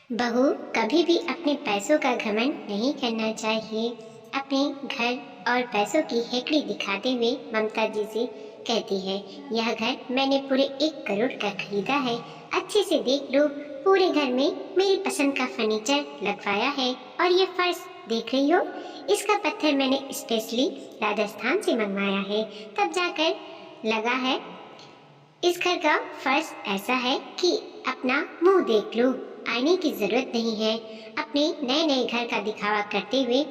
बहू कभी भी अपने पैसों का घमंड नहीं करना चाहिए। अपने घर और पैसों की हेकड़ी दिखाते हुए ममता जी से कहती है, यह घर मैंने पूरे 1 करोड़ का खरीदा है। अच्छे से देख लो, पूरे घर में मेरी पसंद का फर्नीचर लगवाया है। और ये फर्श देख रही हो, इसका पत्थर मैंने स्पेशली राजस्थान से मंगवाया है, तब जाकर लगा है। इस घर का फर्श ऐसा है कि अपना मुंह देख लो, आईने की जरूरत नहीं है। अपने नए नए घर का दिखावा करते हुए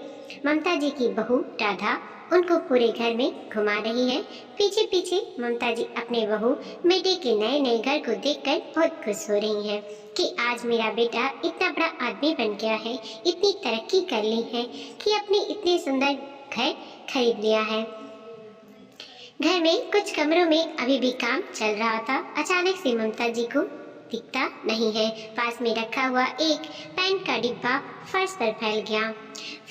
ममता जी की बहू राधा उनको पूरे घर में घुमा रही है। पीछे पीछे ममता जी अपने बहू बेटे के नए नए घर को देखकर बहुत खुश हो रही हैं कि आज मेरा बेटा इतना बड़ा आदमी बन गया है, इतनी तरक्की कर ली है कि अपने इतने सुंदर घर खरीद लिया है। घर में कुछ कमरों में अभी भी काम चल रहा था। अचानक से ममता जी को दिखता नहीं है। पास में रखा हुआ एक पेंट का डिब्बा फर्श पर फैल गया।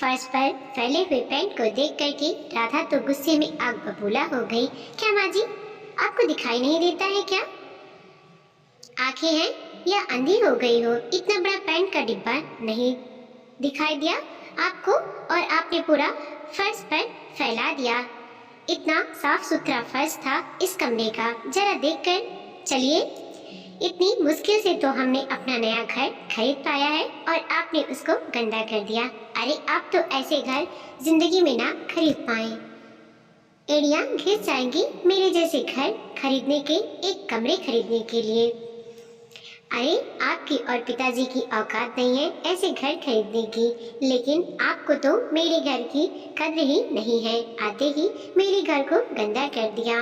फर्श पर फैले हुए पेंट को देख करके राधा तो गुस्से में आग बबूला हो गई। क्या माँ जी, आपको दिखाई नहीं देता है क्या? आंखें हैं या अंधी हो गई हो? इतना बड़ा पेंट का डिब्बा नहीं दिखाई दिया आपको? और आपने पूरा फर्श पर फैला दिया। इतना साफ सुथरा फर्श था इस कमरे का, जरा देखकर चलिए। इतनी मुश्किल से तो हमने अपना नया घर खरीद पाया है और आपने उसको गंदा कर दिया। अरे आप तो ऐसे घर जिंदगी में ना खरीद पाए। एड़ियां घिस जाएंगी मेरे जैसे घर खरीदने के, एक कमरे खरीदने के लिए। अरे आपकी और पिताजी की औकात नहीं है ऐसे घर खरीदने की, लेकिन आपको तो मेरे घर की कद्र ही नहीं है। आते ही मेरे घर को गंदा कर दिया।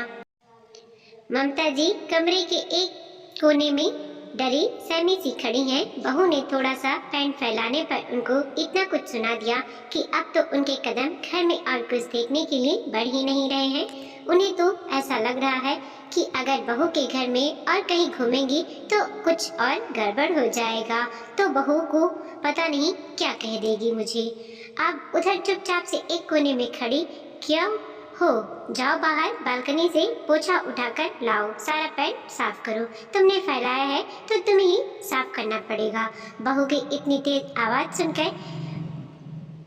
ममता जी कमरे के एक कोने में डरी सहमी सी खड़ी हैं। बहू ने थोड़ा सा पैंट फैलाने पर उनको इतना कुछ सुना दिया कि अब तो उनके कदम घर में और कुछ देखने के लिए बढ़ ही नहीं रहे हैं। उन्हें तो ऐसा लग रहा है कि अगर बहू के घर में और कहीं घूमेंगी तो कुछ और गड़बड़ हो जाएगा, तो बहू को पता नहीं क्या कह देगी मुझे। अब उधर चुपचाप से एक कोने में खड़ी क्यों हो? जाओ बाहर बालकनी से पोछा उठाकर लाओ, सारा पेंट साफ करो। तुमने फैलाया है तो तुम्हें ही साफ करना पड़ेगा। बहू की इतनी तेज आवाज सुनकर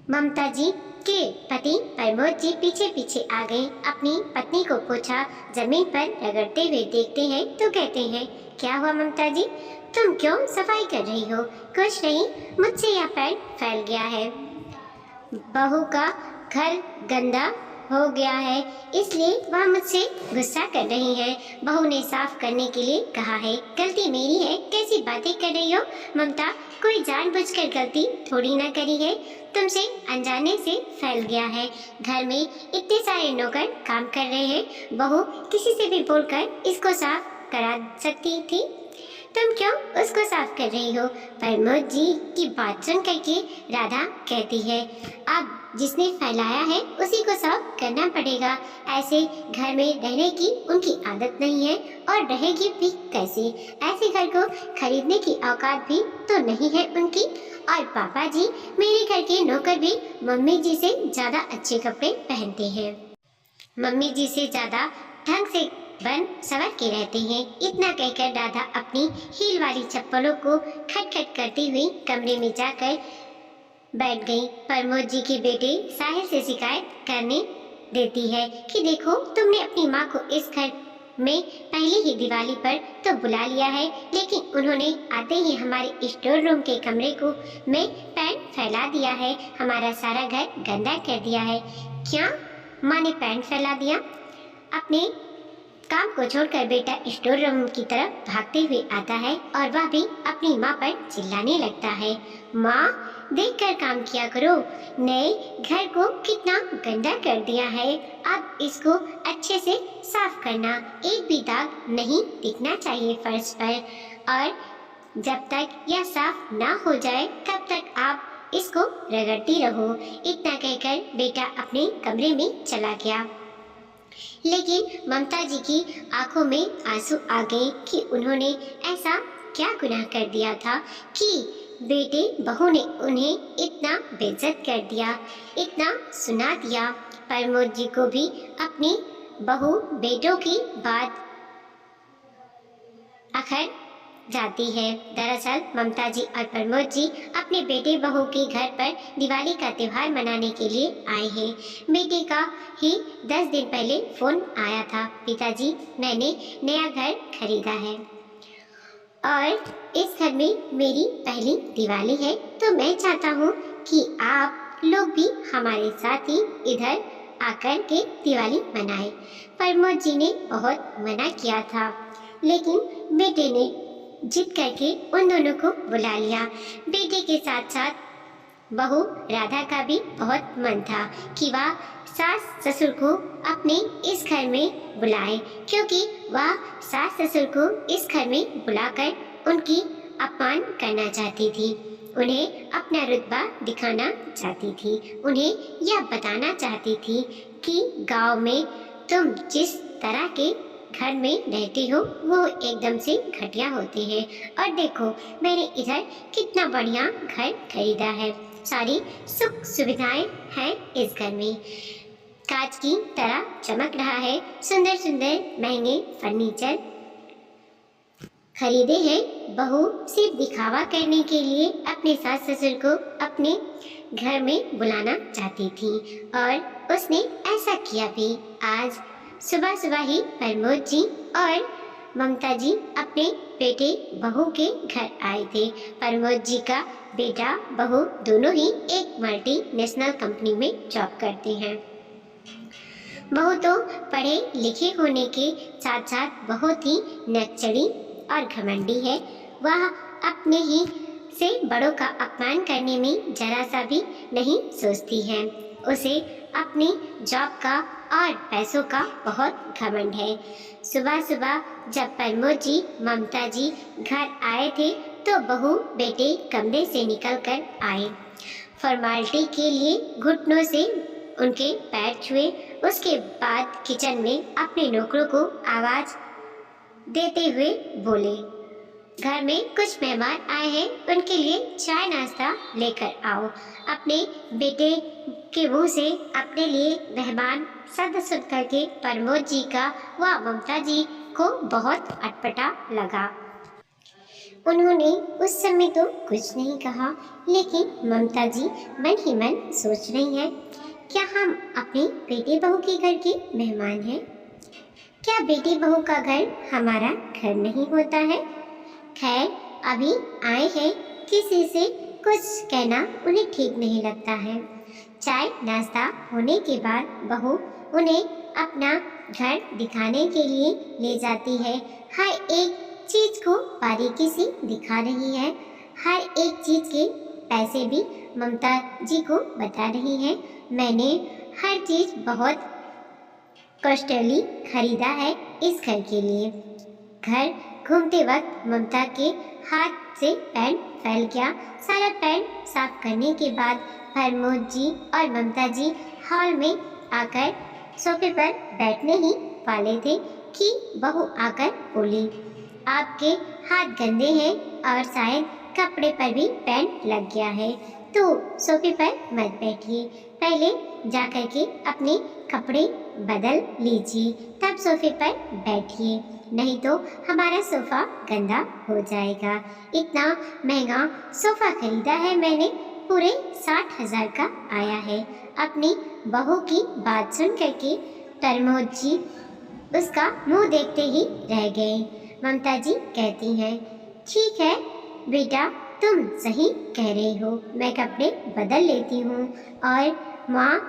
ममता जी के पति प्रमोद जी पीछे पीछे आ गए। अपनी पत्नी को पोछा जमीन पर रगड़ते हुए देखते हैं तो कहते हैं, क्या हुआ ममता जी, तुम क्यों सफाई कर रही हो? कुछ नहीं, मुझसे यह पेंट फैल गया है। बहू का घर गंदा हो गया है, इसलिए वह मुझसे गुस्सा कर रही है। बहू ने साफ करने के लिए कहा है। गलती मेरी है, कैसी बातें कर रही हो ममता? कोई जानबूझकर गलती थोड़ी ना करी है, तुमसे अनजाने से फैल गया है। घर में इतने सारे नौकर काम कर रहे हैं, बहू किसी से भी बोलकर इसको साफ करा सकती थी। तुम क्यों उसको साफ कर रही हो? प्रमोद जी की बात सुन करके राधा कहती है, अब जिसने फैलाया है उसी को साफ करना पड़ेगा। ऐसे घर में रहने की उनकी आदत नहीं है और रहेगी भी कैसे? ऐसे घर को खरीदने की औकात भी तो नहीं है उनकी। और पापा जी, मेरे घर के नौकर भी मम्मी जी से ज्यादा अच्छे कपड़े पहनते हैं, मम्मी जी से ज्यादा ढंग से बन सवर के रहते हैं। इतना कहकर राधा अपनी हील वाली चप्पलों को खटखट करती हुई कमरे में जाकर बैठ गई। प्रमोद जी के बेटे साहिल से शिकायत करने देती है कि देखो, तुमने अपनी माँ को इस घर में पहली ही दिवाली पर तो बुला लिया है, लेकिन उन्होंने आते ही हमारे स्टोर रूम के कमरे को में पैंट फैला दिया है, हमारा सारा घर गंदा कर दिया है। क्या माँ ने पैंट फैला दिया? अपने काम को छोड़कर बेटा स्टोर रूम की तरफ भागते हुए आता है और वह भी अपनी माँ पर चिल्लाने लगता है, माँ देखकर काम किया करो, नए घर को कितना गंदा कर दिया है, अब इसको अच्छे से साफ करना, एक भी दाग नहीं दिखना चाहिए फर्श पर, और जब तक यह साफ ना हो जाए तब तक आप इसको रगड़ती रहो। इतना कहकर बेटा अपने कमरे में चला गया। लेकिन ममता जी की आंखों में आंसू आ गए कि उन्होंने ऐसा क्या गुनाह कर दिया था कि बेटे बहू ने उन्हें इतना बेइज्जत कर दिया, इतना सुना दिया। प्रमोद जी को भी अपनी बहू बेटों की बात आखिर जाती है। दरअसल ममता जी और प्रमोद जी अपने बेटे बहू के घर पर दिवाली का त्योहार मनाने के लिए आए हैं। बेटे का ही 10 दिन पहले फोन आया था, पिताजी मैंने नया घर खरीदा है और इस घर में मेरी पहली दिवाली है, तो मैं चाहता हूँ कि आप लोग भी हमारे साथ ही इधर आकर के दिवाली मनाएं। प्रमोद जी ने बहुत मना किया था, लेकिन बेटे ने जिद करके उन दोनों को बुला लिया। बेटे के साथ साथ बहू राधा का भी बहुत मन था कि वह सास ससुर को अपने इस घर में बुलाए, क्योंकि वह सास ससुर को इस घर में बुलाकर उनकी अपमान करना चाहती थी, उन्हें अपना रुतबा दिखाना चाहती थी, उन्हें यह बताना चाहती थी कि गांव में तुम जिस तरह के घर में रहते हो वो एकदम से घटिया होते हैं, और देखो मैंने इधर कितना बढ़िया घर खरीदा है, सारी सुख सुविधाएं हैं इस घर में, कांच की तरह चमक रहा है, सुंदर सुंदर महंगे फर्नीचर खरीदे हैं। बहू सिर्फ दिखावा करने के लिए अपने सास ससुर को अपने घर में बुलाना चाहती थी और उसने ऐसा किया भी। आज सुबह सुबह ही प्रमोद जी और ममता जी अपने बेटे बहू के घर आए थे। प्रमोद जी का बेटा बहू दोनों ही एक मल्टीनेशनल कंपनी में जॉब करते हैं। बहू तो पढ़े लिखे होने के साथ साथ बहुत ही नकचड़ी और घमंडी है। वह अपने ही से बड़ों का अपमान करने में जरा सा भी नहीं सोचती है। उसे अपनी जॉब का और पैसों का बहुत घमंड है। सुबह सुबह जब प्रमोद जी ममता जी घर आए थे तो बहू बेटे कमरे से निकलकर आए। फॉर्मेलिटी के लिए घुटनों से उनके पैर छुए, उसके बाद किचन में अपने नौकरों को आवाज देते हुए बोले, घर में कुछ मेहमान आए हैं, उनके लिए चाय नाश्ता लेकर आओ। अपने बेटे के मुंह से अपने लिए मेहमान शब्द सुन करके प्रमोद जी का व ममता जी को बहुत अटपटा लगा। उन्होंने उस समय तो कुछ नहीं कहा, लेकिन ममता जी मन ही मन सोच रही हैं, क्या हम अपने बेटे बहू के घर के मेहमान हैं? क्या बेटी बहू का घर हमारा घर नहीं होता है? खैर अभी आए हैं, किसी से कुछ कहना उन्हें ठीक नहीं लगता है। चाय नाश्ता होने के बाद बहू उन्हें अपना घर दिखाने के लिए ले जाती है। हर एक चीज को बारीकी से दिखा रही है, हर एक चीज के पैसे भी ममता जी को बता रही है। मैंने हर चीज बहुत कॉस्टली खरीदा है इस घर के लिए। घर घूमते वक्त ममता के हाथ से पैंट फैल गया। सारा पैंट साफ करने के बाद प्रमोद जी और ममता जी हॉल में आकर सोफे पर बैठने ही वाले थे कि बहू आकर बोली, आपके हाथ गंदे हैं और शायद कपड़े पर भी पैंट लग गया है, तो सोफे पर मत बैठिए, पहले जाकर के अपने कपड़े बदल लीजिए, तब सोफे पर बैठिए, नहीं तो हमारा सोफा गंदा हो जाएगा। इतना महंगा सोफा खरीदा है मैंने, पूरे 60,000 का आया है। अपनी बहू की बात सुन करके प्रमोद जी उसका मुंह देखते ही रह गए। ममता जी कहती हैं, ठीक है बेटा, तुम सही कह रही हो, मैं कपड़े बदल लेती हूँ। और माँ,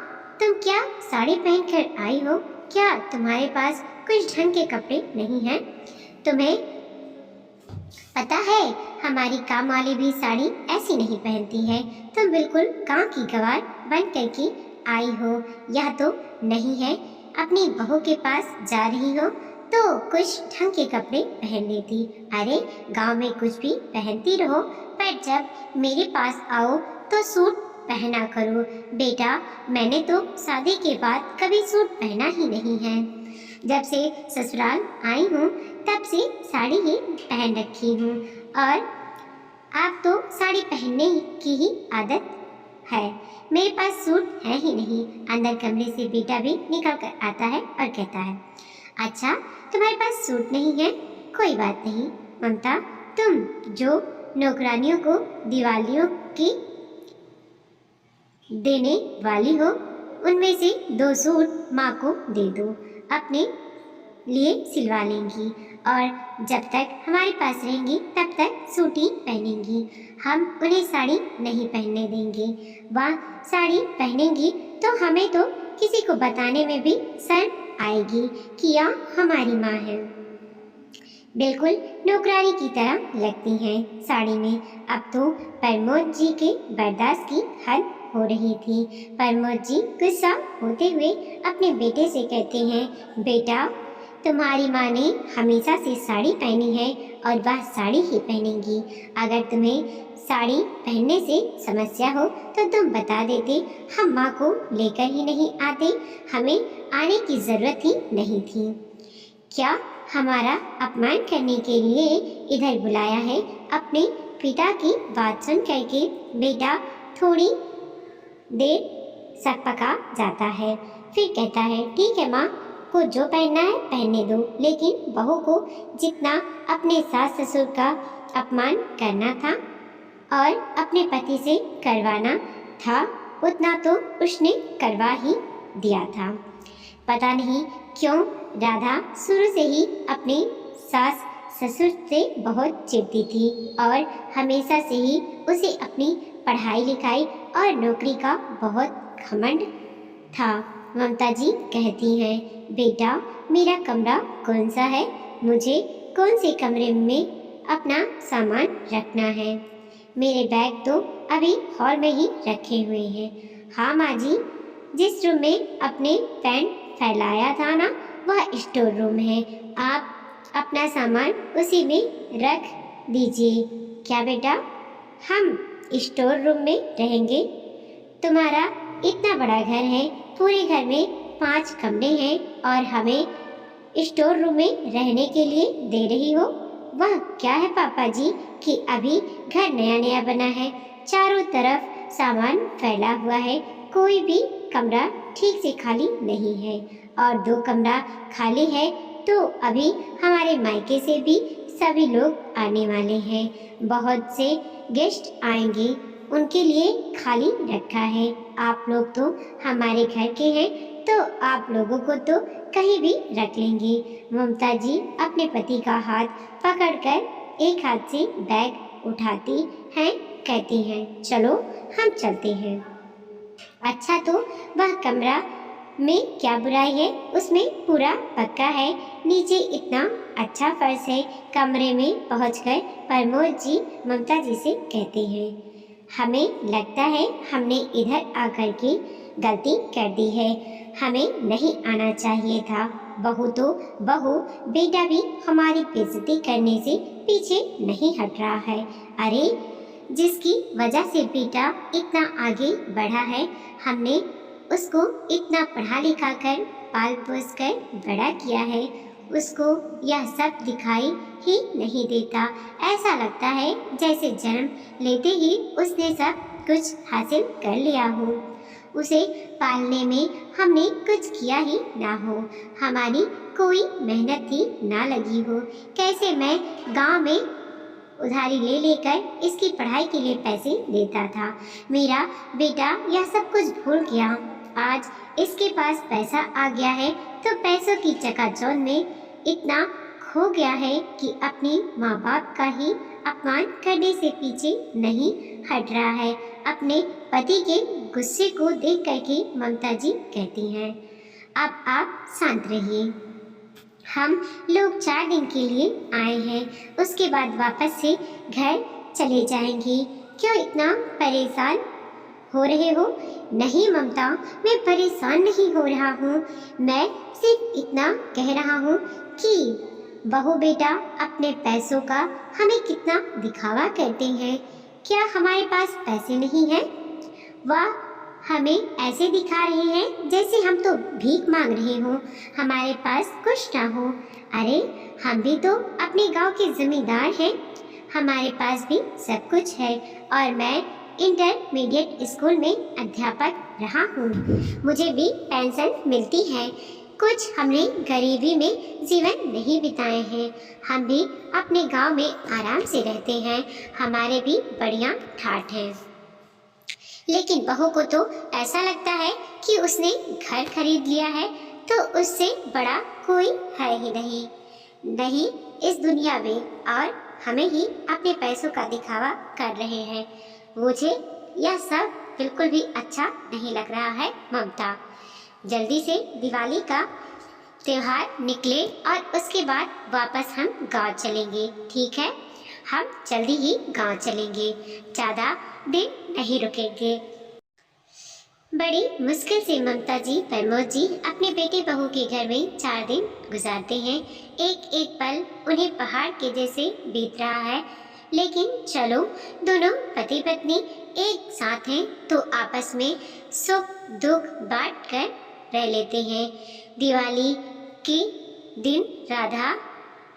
तुम क्या साड़ी पहन कर आई हो? क्या तुम्हारे पास कुछ ढंग के कपड़े नहीं हैं? तुम्हें पता है हमारी काम वाली भी साड़ी ऐसी नहीं पहनती है, तुम बिल्कुल गांव की गवार बन करके आई हो। यह तो नहीं है, अपनी बहू के पास जा रही हो तो कुछ ढंग के कपड़े पहन लेती। अरे गांव में कुछ भी पहनती रहो, पर जब मेरे पास आओ तो सूट पहना करो। बेटा, मैंने तो शादी के बाद कभी सूट पहना ही नहीं है, जब से ससुराल आई हूँ तब से साड़ी ही पहन रखी हूँ, और आप तो साड़ी पहनने की ही आदत है, मेरे पास सूट है ही नहीं। अंदर कमरे से बेटा भी निकल कर आता है और कहता है, अच्छा तुम्हारे पास सूट नहीं है, कोई बात नहीं ममता, तुम जो नौकरानियों को दिवालियों की देने वाली हो उनमें से 2 सूट माँ को दे दो, अपने लिए सिलवा लेंगी और जब तक हमारे पास रहेंगी तब तक सूट ही पहनेंगी। हम उन्हें साड़ी नहीं पहनने देंगे। वह साड़ी पहनेंगी तो हमें तो किसी को बताने में भी शर्म आएगी कि यह हमारी माँ है। बिल्कुल नौकरानी की तरह लगती हैं साड़ी में। अब तो प्रमोद जी के बर्दाश्त की हद हो रही थी। प्रमोद जी गुस्सा होते हुए अपने बेटे से कहते हैं, बेटा तुम्हारी माँ ने हमेशा से साड़ी पहनी है और वह साड़ी ही पहनेंगी। अगर तुम्हें साड़ी पहनने से समस्या हो तो तुम बता देते, हम माँ को लेकर ही नहीं आते, हमें आने की ज़रूरत ही नहीं थी। क्या हमारा अपमान करने के लिए इधर बुलाया है? अपने पिता की बात सुन करके बेटा थोड़ी देर सकपका जाता है, फिर कहता है, ठीक है माँ को जो पहनना है पहनने दो, लेकिन बहू को जितना अपने सास ससुर का अपमान करना था और अपने पति से करवाना था उतना तो उसने करवा ही दिया था। पता नहीं क्यों राधा शुरू से ही अपने सास ससुर से बहुत चिढ़ती थी और हमेशा से ही उसे अपनी पढ़ाई लिखाई और नौकरी का बहुत घमंड था। ममता जी कहती हैं, बेटा मेरा कमरा कौन सा है, मुझे कौन से कमरे में अपना सामान रखना है? मेरे बैग तो अभी हॉल में ही रखे हुए हैं। हाँ माँ जी, जिस रूम में अपने पैंट फैलाया था ना वह स्टोर रूम है, आप अपना सामान उसी में रख दीजिए। क्या बेटा हम स्टोर रूम में रहेंगे? तुम्हारा इतना बड़ा घर है, पूरे घर में 5 कमरे हैं और हमें स्टोर रूम में रहने के लिए दे रही हो? वह क्या है पापा जी कि अभी घर नया नया बना है, चारों तरफ सामान फैला हुआ है, कोई भी कमरा ठीक से खाली नहीं है और 2 कमरा खाली है तो अभी हमारे मायके से भी सभी लोग आने वाले हैं, बहुत से गेस्ट आएंगे, उनके लिए खाली रखा है। आप लोग तो हमारे घर के हैं तो आप लोगों को तो कहीं भी रख लेंगे। ममता जी अपने पति का हाथ पकड़कर एक हाथ से बैग उठाती हैं, कहती हैं, चलो हम चलते हैं। अच्छा तो वह कमरा में क्या बुराई है, उसमें पूरा पक्का है, नीचे इतना अच्छा फर्श है। कमरे में पहुंचकर प्रमोद जी ममता जी से कहते हैं, हमें लगता है हमने इधर आकर के गलती कर दी है, हमें नहीं आना चाहिए था। बहू तो बहू, बेटा भी हमारी बेइज्जती करने से पीछे नहीं हट रहा है। अरे जिसकी वजह से बेटा इतना आगे बढ़ा है, हमने उसको इतना पढ़ा लिखा कर पाल पोस कर बड़ा किया है, उसको यह सब दिखाई ही नहीं देता। ऐसा लगता है जैसे जन्म लेते ही उसने सब कुछ हासिल कर लिया हो, उसे पालने में हमने कुछ किया ही ना हो, हमारी कोई मेहनत ही ना लगी हो। कैसे मैं गांव में उधारी ले लेकर इसकी पढ़ाई के लिए पैसे देता था। मेरा बेटा यह सब कुछ भूल गया, आज इसके पास पैसा आ गया है तो पैसों की चकाचौंध में इतना खो गया है कि अपनी माँ बाप का ही अपमान करने से पीछे नहीं हट रहा है। अपने पति के गुस्से को देख करके ममता जी कहती हैं, अब आप शांत रहिए, हम लोग 4 दिन के लिए आए हैं, उसके बाद वापस से घर चले जाएंगे। क्यों इतना परेशान हो रहे हो? नहीं ममता, मैं परेशान नहीं हो रहा हूँ, मैं सिर्फ इतना कह रहा हूँ कि बहू बेटा अपने पैसों का हमें कितना दिखावा करते हैं। क्या हमारे पास पैसे नहीं हैं? वह हमें ऐसे दिखा रहे हैं जैसे हम तो भीख मांग रहे हों, हमारे पास कुछ ना हो। अरे हम भी तो अपने गांव के जमींदार हैं, हमारे पास भी सब कुछ है और मैं इंटरमीडिएट स्कूल में अध्यापक रहा हूँ, मुझे भी पेंशन मिलती है। कुछ हमने गरीबी में जीवन नहीं बिताए हैं, हम भी अपने गांव में आराम से रहते हैं, हमारे भी बढ़िया ठाठ हैं। लेकिन बहू को तो ऐसा लगता है कि उसने घर खरीद लिया है तो उससे बड़ा कोई है ही नहीं, नहीं इस दुनिया में, और हमें ही अपने पैसों का दिखावा कर रहे हैं। मुझे यह सब बिल्कुल भी अच्छा नहीं लग रहा है ममता। जल्दी से दिवाली का त्योहार निकले और उसके बाद वापस हम गांव चलेंगे, ठीक है? हम जल्दी ही गांव चलेंगे, ज़्यादा दिन नहीं रुकेंगे। बड़ी मुश्किल से ममता जी प्रमोद जी अपने बेटे बहू के घर में 4 दिन गुजारते हैं। एक एक पल उन्हें पहाड़ के जैसे बीत रहा है, लेकिन चलो दोनों पति पत्नी एक साथ हैं तो आपस में सुख दुख बांट कर रह लेते हैं। दिवाली के दिन राधा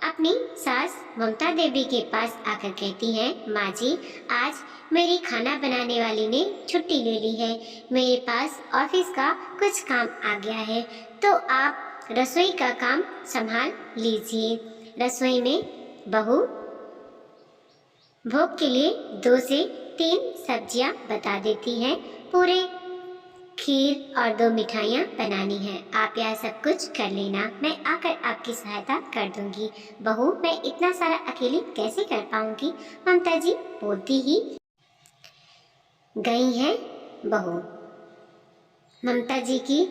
अपनी सास ममता देवी के पास आकर कहती है, माँ जी आज मेरी खाना बनाने वाली ने छुट्टी ले ली है, मेरे पास ऑफिस का कुछ काम आ गया है, तो आप रसोई का काम संभाल लीजिए। रसोई में बहू भोग के लिए 2 से 3 सब्जियां बता देती हैं, पूरे खीर और 2 मिठाइयाँ बनानी है, आप यह सब कुछ कर लेना, मैं आकर आपकी सहायता कर दूंगी। बहू मैं इतना सारा अकेली कैसे कर पाऊंगी? ममता जी बोलती ही गई है बहू। ममता जी की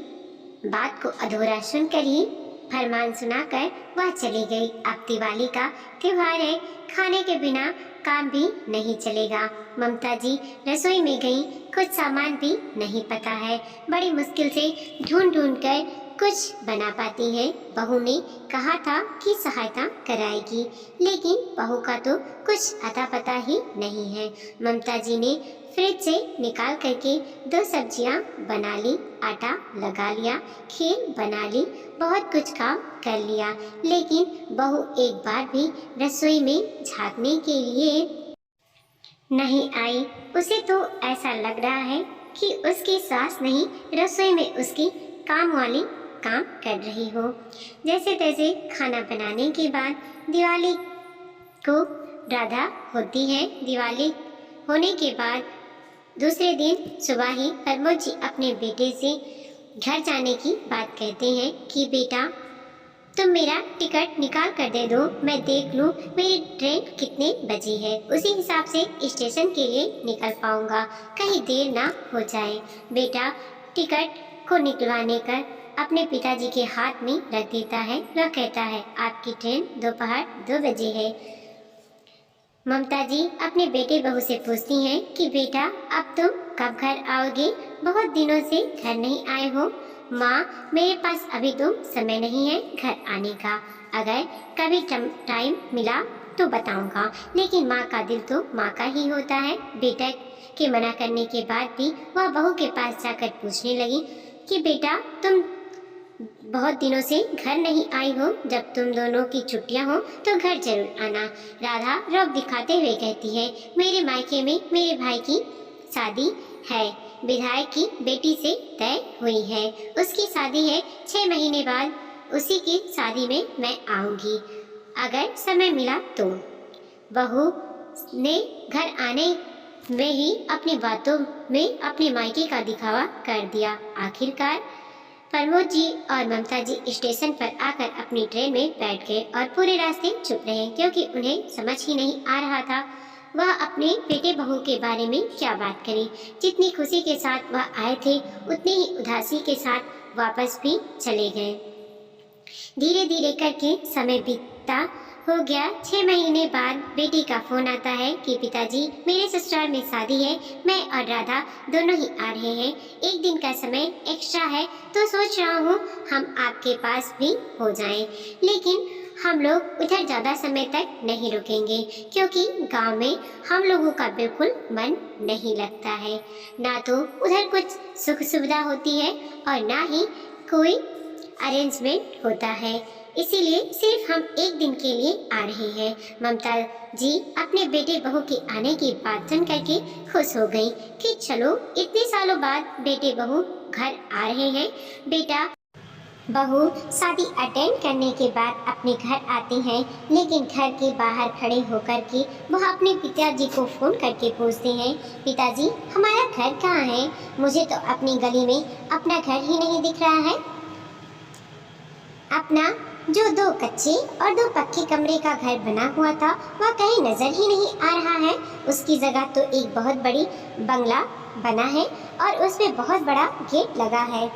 बात को अधूरा सुनकर ही फरमान सुनाकर वह चली गई। अब दिवाली का त्योहार है, खाने के बिना काम भी नहीं चलेगा। ममता जी रसोई में गई, कुछ सामान भी नहीं पता है, बड़ी मुश्किल से ढूंढ ढूंढ कर कुछ बना पाती हैं। बहू ने कहा था कि सहायता कराएगी, लेकिन बहू का तो कुछ अता पता ही नहीं है। ममता जी ने फ्रिज से निकाल करके 2 सब्जियां बना ली, आटा लगा लिया, खीर बना ली, बहुत कुछ काम कर लिया, लेकिन बहू एक बार भी रसोई में झांकने के लिए नहीं आई। उसे तो ऐसा लग रहा है कि उसकी सास नहीं रसोई में उसकी काम वाली काम कर रही हो। जैसे तैसे खाना बनाने के बाद दिवाली को राधा होती है। दिवाली होने के बाद दूसरे दिन सुबह ही प्रमोद जी अपने बेटे से घर जाने की बात कहते हैं कि बेटा तुम मेरा टिकट निकाल कर दे दो, मैं देख लूँ मेरी ट्रेन कितने बजी है, उसी हिसाब से स्टेशन के लिए निकल पाऊँगा, कहीं देर ना हो जाए। बेटा टिकट को निकलवाने कर अपने पिताजी के हाथ में रख देता है। वह कहता है आपकी ट्रेन दोपहर 2 बजे है। ममता जी अपने बेटे बहू से पूछती हैं कि बेटा अब तुम कब घर आओगे, बहुत दिनों से घर नहीं आए हो। माँ मेरे पास अभी तो समय नहीं है घर आने का, अगर कभी टाइम मिला तो बताऊंगा, लेकिन माँ का दिल तो माँ का ही होता है। बेटा के मना करने के बाद भी वह बहू के पास जाकर पूछने लगी कि बेटा तुम बहुत दिनों से घर नहीं आई हो, जब तुम दोनों की छुट्टियां हो तो घर जरूर आना। राधा रौब दिखाते हुए कहती है मेरे मायके में मेरे भाई की शादी है, विधायक की बेटी से तय हुई है, उसकी शादी है 6 महीने बाद, उसी की शादी में मैं आऊँगी, अगर समय मिला तो। बहू ने घर आने में ही अपनी बातों में अपने मायके का दिखावा कर दिया। आखिरकार प्रमोद जी और ममता जी स्टेशन पर आकर अपनी ट्रेन में बैठ गए और पूरे रास्ते चुप रहे, क्योंकि उन्हें समझ ही नहीं आ रहा था वह अपने बेटे बहू के बारे में क्या बात करें। जितनी खुशी के साथ वह आए थे उतनी ही उदासी के साथ वापस भी चले गए। धीरे धीरे करके समय बीतता हो गया। 6 महीने बाद बेटी का फोन आता है कि पिताजी मेरे ससुराल में शादी है, मैं और राधा दोनों ही आ रहे हैं, एक दिन का समय एक्स्ट्रा है, तो सोच रहा हूँ हम आपके पास भी हो जाएं, लेकिन हम लोग उधर ज़्यादा समय तक नहीं रुकेंगे, क्योंकि गांव में हम लोगों का बिल्कुल मन नहीं लगता है, ना तो उधर कुछ सुख सुविधा होती है और ना ही कोई अरेंजमेंट होता है, इसीलिए सिर्फ हम एक दिन के लिए आ रहे हैं। ममता जी अपने बेटे बहू के आने की बात सुन करके खुश हो गई कि चलो इतने सालों बाद बेटे बहू घर आ रहे हैं। बेटा बहू शादी अटेंड करने के बाद अपने घर आती हैं, लेकिन घर के बाहर खड़े होकर के वह अपने पिताजी को फ़ोन करके पूछते हैं, पिताजी हमारा घर कहाँ है? मुझे तो अपनी गली में अपना घर ही नहीं दिख रहा है। अपना जो 2 कच्चे और 2 पक्के कमरे का घर बना हुआ था वह कहीं नज़र ही नहीं आ रहा है। उसकी जगह तो एक बहुत बड़ी बंगला बना है और उसमें बहुत बड़ा गेट लगा है।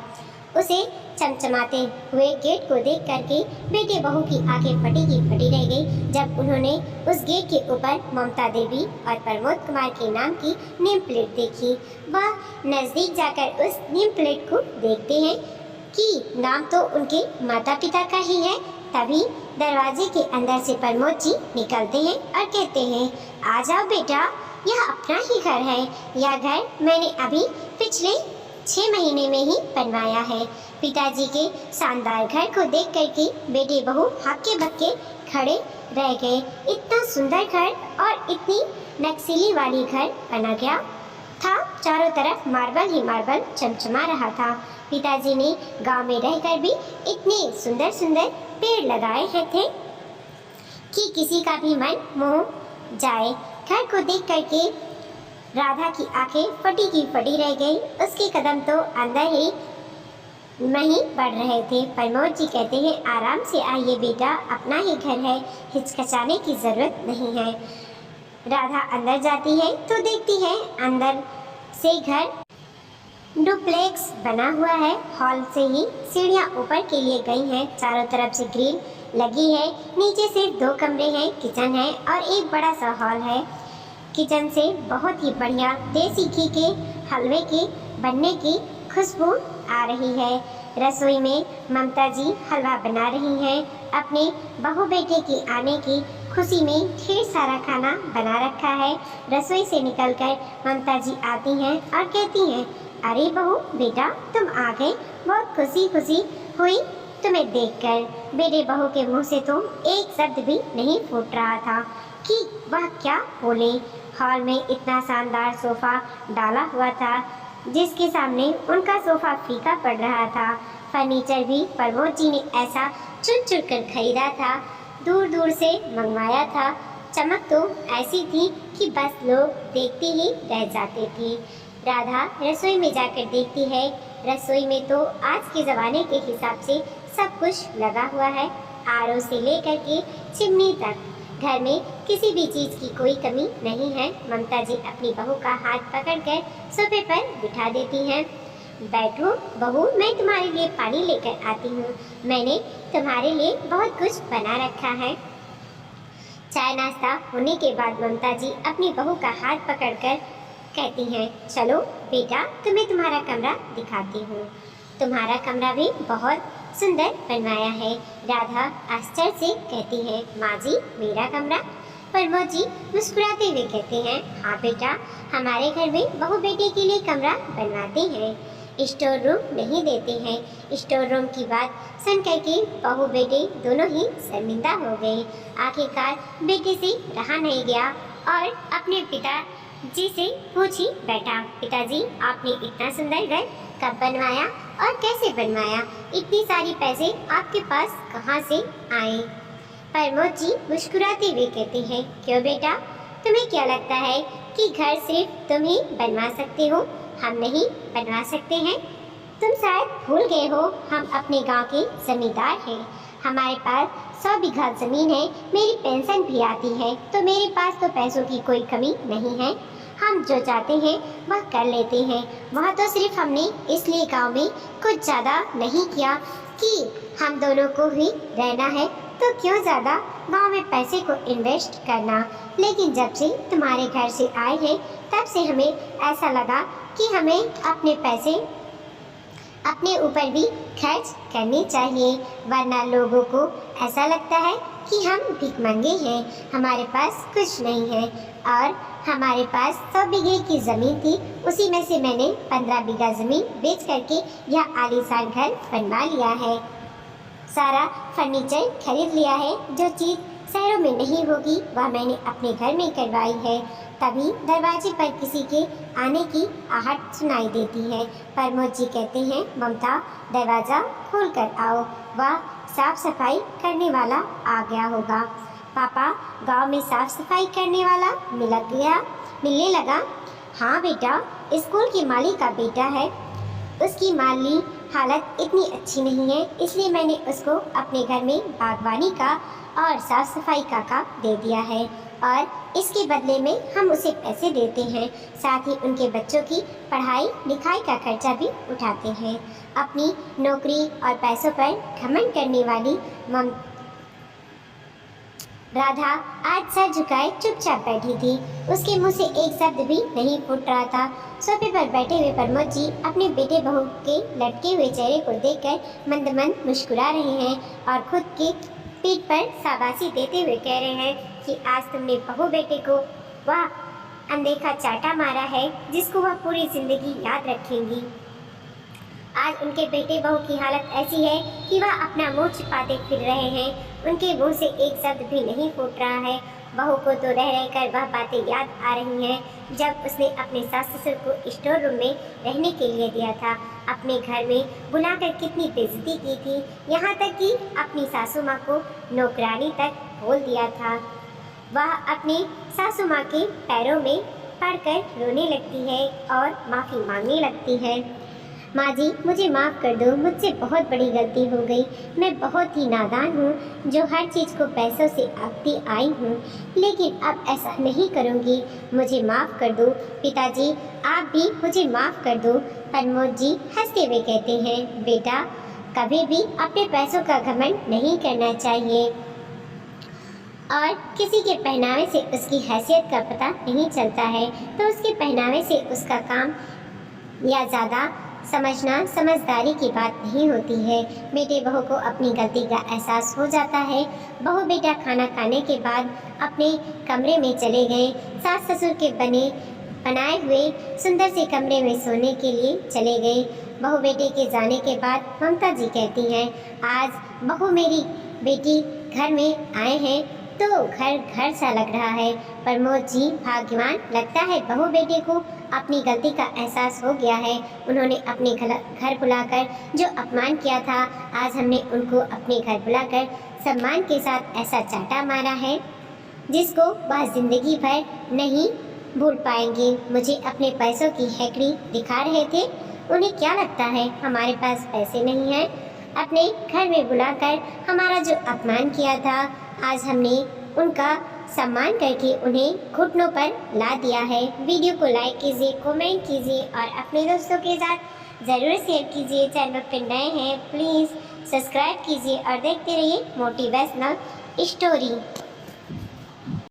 उसे चमचमाते हुए गेट को देख करके बेटे बहू की आंखें फटी की फटी रह गई जब उन्होंने उस गेट के ऊपर ममता देवी और प्रमोद कुमार के नाम की नेम प्लेट देखी। वह नज़दीक जाकर उस नेम प्लेट को देखते हैं कि नाम तो उनके माता पिता का ही है। तभी दरवाजे के अंदर से प्रमोद जी निकलते हैं और कहते हैं, आ जाओ बेटा, यह अपना ही घर है। यह घर मैंने अभी पिछले 6 महीने में ही बनवाया है। पिताजी के शानदार घर को देख करके बेटे बहू हक्के बक्के खड़े रह गए। इतना सुंदर घर और इतनी नक्सीली वाली घर बना गया था। चारों तरफ मार्बल ही मार्बल चमचमा रहा था। पिताजी ने गांव में रहकर भी इतने सुंदर सुंदर पेड़ लगाए हैं थे कि किसी का भी मन मोह जाए। घर को देख करके राधा की आंखें फटी की फटी रह गई। उसके कदम तो अंदर ही नहीं बढ़ रहे थे। प्रमोद जी कहते हैं, आराम से आइए बेटा, अपना ही घर है, हिचकिचाने की ज़रूरत नहीं है। राधा अंदर जाती है तो देखती है अंदर से घर डुप्लेक्स बना हुआ है। हॉल से ही सीढ़ियाँ ऊपर के लिए गई हैं। चारों तरफ से ग्रिल लगी है। नीचे सिर्फ 2 कमरे हैं, किचन है और एक बड़ा सा हॉल है। किचन से बहुत ही बढ़िया देसी घी के हलवे के बनने की खुशबू आ रही है। रसोई में ममता जी हलवा बना रही हैं। अपने बहू बेटे के आने की खुशी में ढेर सारा खाना बना रखा है। रसोई से निकलकर ममता जी आती हैं और कहती हैं, अरे बहू बेटा, तुम आ गए, बहुत खुशी हुई तुम्हें देखकर। मेरे बहू के मुंह से तो एक शब्द भी नहीं फूट रहा था कि वह क्या बोले। हॉल में इतना शानदार सोफा डाला हुआ था जिसके सामने उनका सोफा फीका पड़ रहा था। फर्नीचर भी प्रमोद जी ने ऐसा चुन चुन कर खरीदा था, दूर दूर से मंगवाया था। चमक तो ऐसी थी कि बस लोग देखते ही रह जाते थे। राधा रसोई में जाकर देखती है। रसोई में तो आज के ज़माने के हिसाब से सब कुछ लगा हुआ है, आरओ से लेकर के चिमनी तक। घर में किसी भी चीज़ की कोई कमी नहीं है। ममता जी अपनी बहू का हाथ पकड़कर सोफे पर बिठा देती हैं। बैठो बहू, मैं तुम्हारे लिए पानी लेकर आती हूँ। मैंने तुम्हारे लिए बहुत कुछ बना रखा है। चाय नाश्ता होने के बाद ममता जी अपनी बहू का हाथ पकड़कर कहती हैं, चलो बेटा, तुम्हें तुम्हारा कमरा दिखाती हूँ। तुम्हारा कमरा भी बहुत सुंदर बनवाया है। राधा आश्चर्य से कहती है, माँ जी मेरा कमरा? प्रमोद जी मुस्कुराते हुए कहते हैं, हाँ बेटा, हमारे घर में बहू बेटे के लिए कमरा बनवाते हैं, स्टोर रूम नहीं देते हैं। स्टोर रूम की बात सुन करके बहू बेटे दोनों ही शर्मिंदा हो गए। आखिरकार बेटे से रहा नहीं गया और अपने पिता जी से पूछी बैठा, पिताजी आपने इतना सुंदर घर कब बनवाया और कैसे बनवाया? इतनी सारी पैसे आपके पास कहाँ से आए? प्रमोद जी मुस्कुराते हुए कहते हैं, क्यों बेटा, तुम्हें क्या लगता है कि घर सिर्फ तुम ही बनवा सकते हो, हम नहीं बनवा सकते हैं? तुम शायद भूल गए हो, हम अपने गांव के जमींदार हैं। हमारे पास 100 बीघा ज़मीन है, मेरी पेंशन भी आती है, तो मेरे पास तो पैसों की कोई कमी नहीं है। हम जो चाहते हैं वह कर लेते हैं। वह तो सिर्फ हमने इसलिए गांव में कुछ ज़्यादा नहीं किया कि हम दोनों को ही रहना है, तो क्यों ज़्यादा गांव में पैसे को इन्वेस्ट करना। लेकिन जब से तुम्हारे घर से आए हैं तब से हमें ऐसा लगा कि हमें अपने पैसे अपने ऊपर भी खर्च करनी चाहिए, वरना लोगों को ऐसा लगता है कि हम भिखमंगे हैं, हमारे पास कुछ नहीं है। और हमारे पास 100 बीघे की ज़मीन थी, उसी में से मैंने 15 बीघा ज़मीन बेच करके यह आलीशान घर बनवा लिया है। सारा फर्नीचर खरीद लिया है। जो चीज़ शहरों में नहीं होगी वह मैंने अपने घर में करवाई है। तभी दरवाजे पर किसी के आने की आहट सुनाई देती है। प्रमोद जी कहते हैं, ममता दरवाज़ा खोल कर आओ, वह साफ सफाई करने वाला आ गया होगा। पापा, गांव में साफ सफाई करने वाला मिलने लगा? हाँ बेटा, स्कूल की माली का बेटा है। उसकी माली हालत इतनी अच्छी नहीं है, इसलिए मैंने उसको अपने घर में बागवानी का और साफ सफाई का काम दे दिया है और इसके बदले में हम उसे पैसे देते हैं, साथ ही उनके बच्चों की पढ़ाई लिखाई का खर्चा भी उठाते हैं। अपनी नौकरी और पैसों पर घमंड करने वाली राधा आज सर झुकाए चुपचाप बैठी थी। उसके मुंह से एक शब्द भी नहीं फूट रहा था। सोफे पर बैठे हुए प्रमोद जी अपने बेटे बहू के लटके हुए चेहरे को देखकर मंद मंद मुस्कुरा रहे हैं और खुद के पीठ पर शाबाशी देते हुए कह रहे हैं कि आज तुमने बहू बेटे को वह अनदेखा चाटा मारा है जिसको वह पूरी जिंदगी याद रखेंगी। आज उनके बेटे बहू की हालत ऐसी है कि वह अपना मुंह छिपाते फिर रहे हैं। उनके मुंह से एक शब्द भी नहीं फूट रहा है। बहू को तो रह रहकर वह बातें याद आ रही हैं जब उसने अपने सास ससुर को स्टोर रूम में रहने के लिए दिया था। अपने घर में बुलाकर कितनी बेइज्जती की थी, यहाँ तक कि अपनी सासू माँ को नौकरानी तक बोल दिया था। वह अपनी सासू माँ के पैरों में पड़कर रोने लगती है और माफ़ी मांगने लगती है। माँ जी, मुझे माफ़ कर दो, मुझसे बहुत बड़ी गलती हो गई। मैं बहुत ही नादान हूँ जो हर चीज़ को पैसों से आंकती आई हूँ, लेकिन अब ऐसा नहीं करूँगी। मुझे माफ़ कर दो। पिताजी, आप भी मुझे माफ़ कर दो। प्रमोद जी हंसते हुए कहते हैं, बेटा कभी भी अपने पैसों का घमंड नहीं करना चाहिए और किसी के पहनावे से उसकी हैसियत का पता नहीं चलता है, तो उसके पहनावे से उसका काम या ज़्यादा समझना समझदारी की बात नहीं होती है। बेटे बहू को अपनी गलती का एहसास हो जाता है। बहू बेटा खाना खाने के बाद अपने कमरे में चले गए। सास ससुर के बनाए हुए सुंदर से कमरे में सोने के लिए चले गए। बहू बेटे के जाने के बाद ममता जी कहती हैं, आज बहू मेरी बेटी घर में आए हैं तो घर घर सा लग रहा है। प्रमोद जी भाग्यवान, लगता है बहू बेटे को अपनी गलती का एहसास हो गया है। उन्होंने अपने घर बुलाकर जो अपमान किया था, आज हमने उनको अपने घर बुलाकर सम्मान के साथ ऐसा चाटा मारा है जिसको वह जिंदगी भर नहीं भूल पाएंगे। मुझे अपने पैसों की हैकड़ी दिखा रहे थे। उन्हें क्या लगता है हमारे पास पैसे नहीं हैं? अपने घर में बुलाकर हमारा जो अपमान किया था, आज हमने उनका सम्मान करके उन्हें घुटनों पर ला दिया है। वीडियो को लाइक कीजिए, कमेंट कीजिए और अपने दोस्तों के साथ ज़रूर शेयर कीजिए। चैनल पर नए हैं प्लीज़ सब्सक्राइब कीजिए और देखते रहिए मोटिवेशनल स्टोरी।